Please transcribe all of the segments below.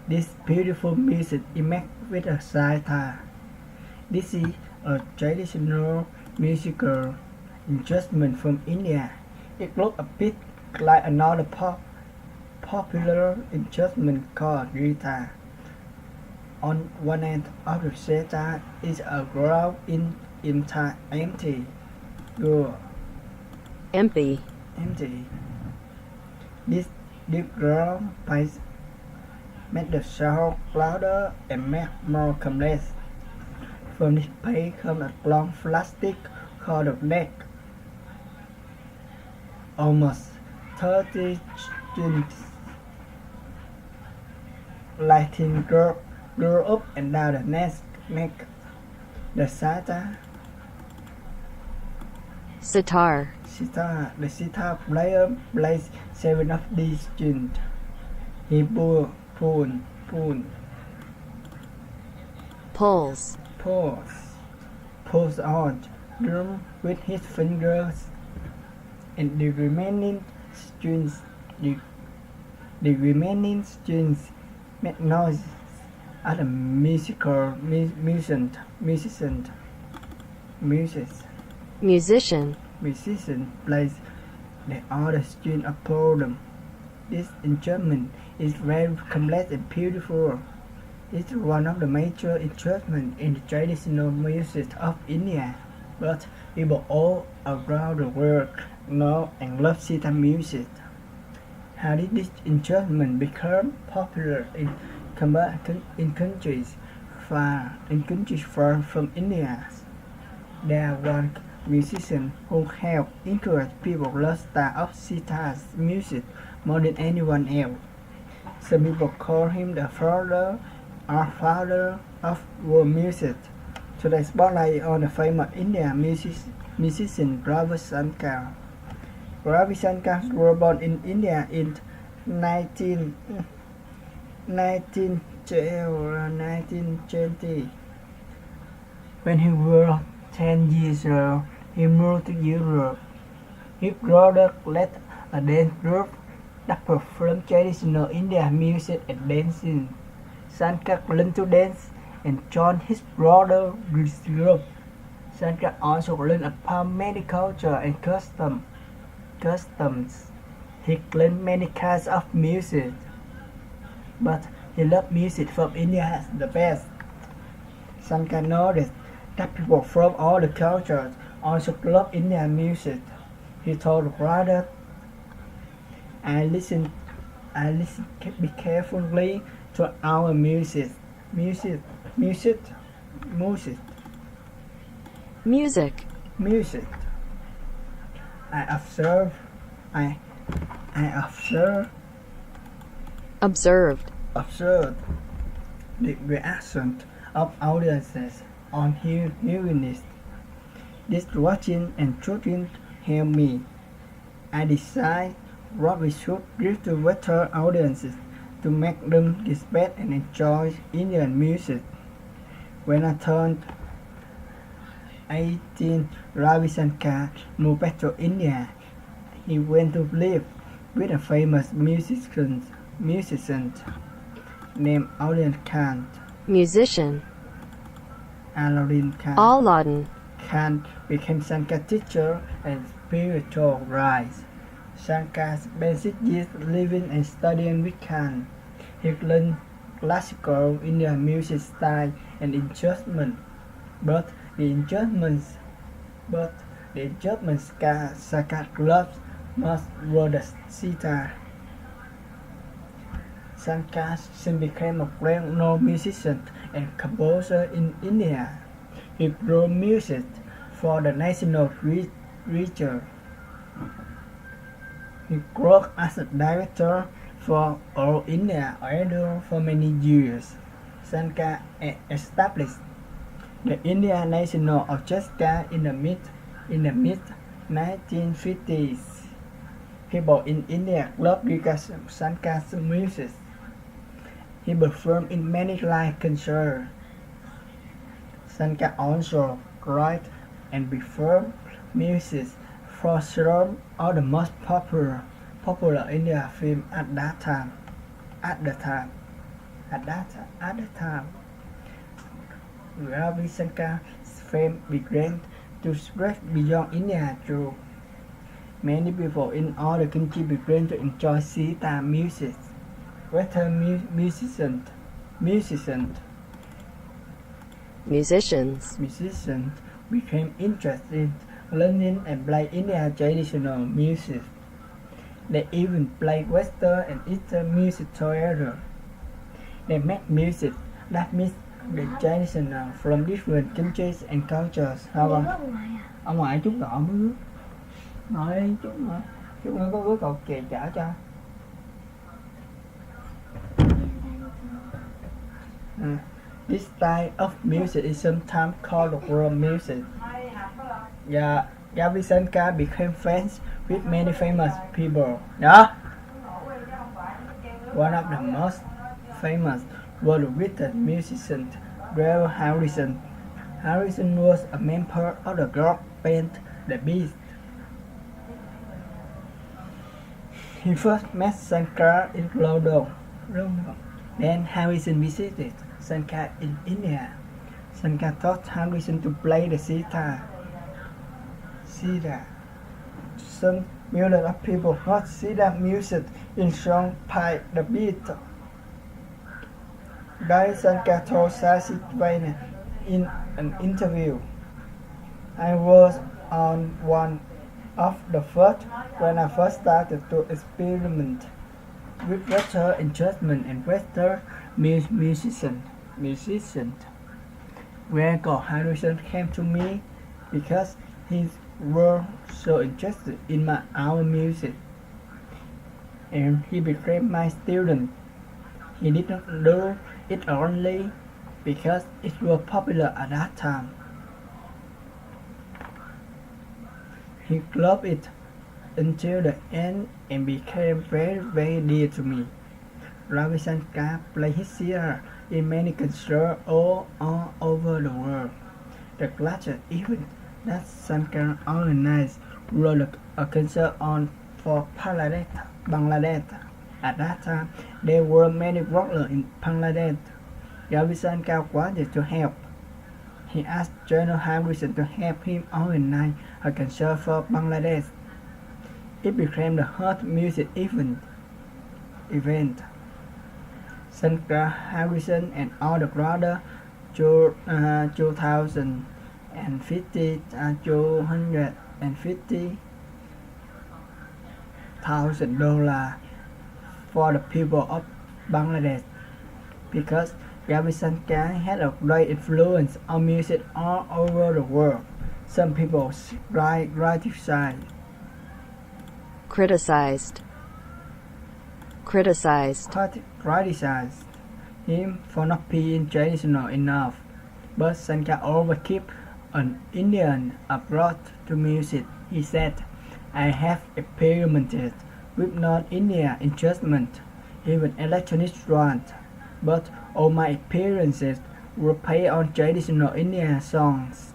this beautiful music is made with a sitar. This is a traditional musical instrument from India. It looks a bit like another popular instrument called guitar. On one end of the sitar is a ground in empty. Empty. Empty. This deep ground bass make the sound louder and make more complex. From this bass comes a long plastic called a neck. Almost 30 strings. Lighting grow up and down the neck. The sitar. Sitar. The sitar player plays 7 of these strings. He pulls on drum with his fingers, and the remaining strings make noise as the musician plays the other string upon them. This instrument is very complex and beautiful. It's one of the major instruments in the traditional music of India, but people all around the world know and love sitar music. How did this instrument become popular in countries far from India? There was one musician who helped encourage people love style of sitar music more than anyone else. Some people call him the father of world music. Today spotlight on the famous Indian musician Ravi Shankar. Ravi Shankar was born in India in 1920. When he was 10 years old, he moved to Europe. His brother led a dance group that performed traditional Indian music and dancing. Shankar learned to dance and joined his brother's group. Shankar also learned about many culture and customs. He learned many kinds of music, but he loved music from India the best. Shankar noticed that people from all the cultures also love Indian music. He told the brother, I listen carefully to our music. I observed the reaction of audiences on hearing this. This watching and shooting helped me. I decided what we should give to Western audiences to make them respect and enjoy Indian music. When I turned 18, Ravi Shankar moved back to India. He went to live with a famous musician named Aladdin Khan. Aladdin Khan became Shankar's teacher and spiritual guide. Shankar spent 6 years living and studying with Khan. He learned classical Indian music style and instruments, but the instruments Shankar loved most were the sitar. Shankar soon became a well-known musician and composer in India. He wrote music for the national theatre. He worked as a director for All India Idol for many years. Shankar established the Indian National Orchestra in the mid-1950s. People in India loved Shankar's music. He performed in many live concerts. Shankar also wrote and performed music for some of the most popular Indian films at the time. At that time, Ravi Shankar's fame began to spread beyond India too. Many people in other countries began to enjoy sitar music. Western musicians became interested in learning and playing Indian traditional music. They even play Western and Eastern music together. They make music that mix the traditional from different countries and cultures. Sao con? Ở ngoài chút gõ mới ướt. Nói đi chút nữa. Chút nữa có ướt cậu kè trả cho. This style of music is sometimes called world music. Ravi Shankar became friends with many famous people. One of the most famous was the British musician Ravi Harrison. Harrison was a member of the rock band The Beatles. He first met Shankar in London. Then Harrison visited Shankar in India. Shankar taught Harrison to play the sitar. Some millions of people heard sitar music in songs by the Beatles. Ravi Shankar told Shankar in an interview, "I was on one of the first when I first started to experiment with Western instruments and Western musicians. Where Harrison came to me because he was so interested in our music, and he became my student. He did not do it only because it was popular at that time. He loved it until the end and became very, very dear to me." Ravi Shankar played his sitar in many concerts all over the world. The largest event that Shankar organized was a concert for Bangladesh. At that time, there were many rockers in Bangladesh. Ravi Shankar wanted to help. He asked General Harrison to help him organize a concert for Bangladesh. It became the hot music event. Shankar, Harrison, and all the brothers $250,000 for the people of Bangladesh because Ravi Shankar had a great influence on music all over the world. Some people criticized him for not being traditional enough, but Shankar always kept an Indian approach to music. He said, "I have experimented with non-Indian instruments, even electronic ones, but all my experiences were based on traditional Indian songs.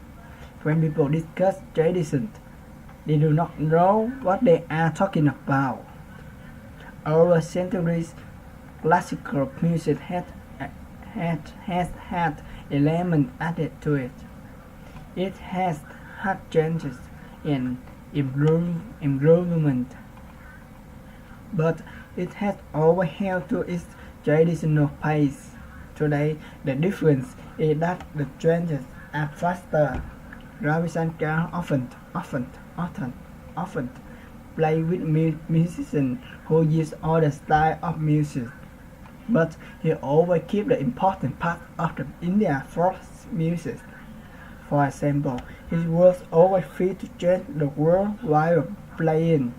When people discuss tradition, they do not know what they are talking about. Over centuries, classical music has had elements added to it. It has had changes and improvement, but it has always held to its traditional pace. Today, the difference is that the changes are faster. Ravi Shankar often play with musicians who use other styles of music, but he always keeps the important part of the Indian folk music. For example, his works always feel to change the world while playing.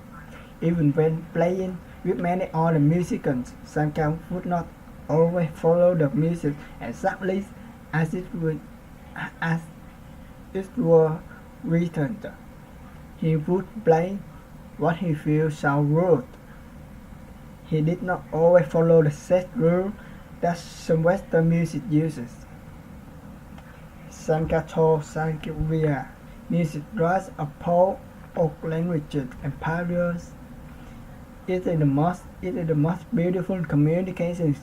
Even when playing with many other musicians, Shankar would not always follow the music exactly as it was written. He would play what he feels sound good. He did not always follow the set rule that some Western music uses. Shankar told Shankar music draws upon all languages and periods. It is the most beautiful communication